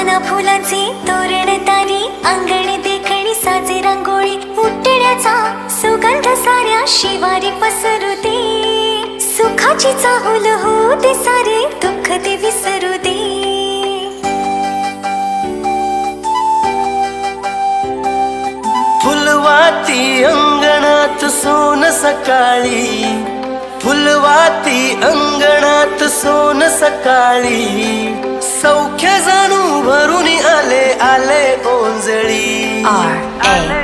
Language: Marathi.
नाना फुलांची तोरण तारी, अंगण देखणी साजे रांगोळी, उठण्याचा सुगंध साऱ्या शिवारी पसरू दे, सुखाची चाहूल होऊ दे सारे दुःख ते विसरू दे. फुलवाती अंगणात सोन सकाळी, फुलवाती अंगणात सोन सकाळी, सौख्य जाणू भरून आले आले ओंजळी. R.A.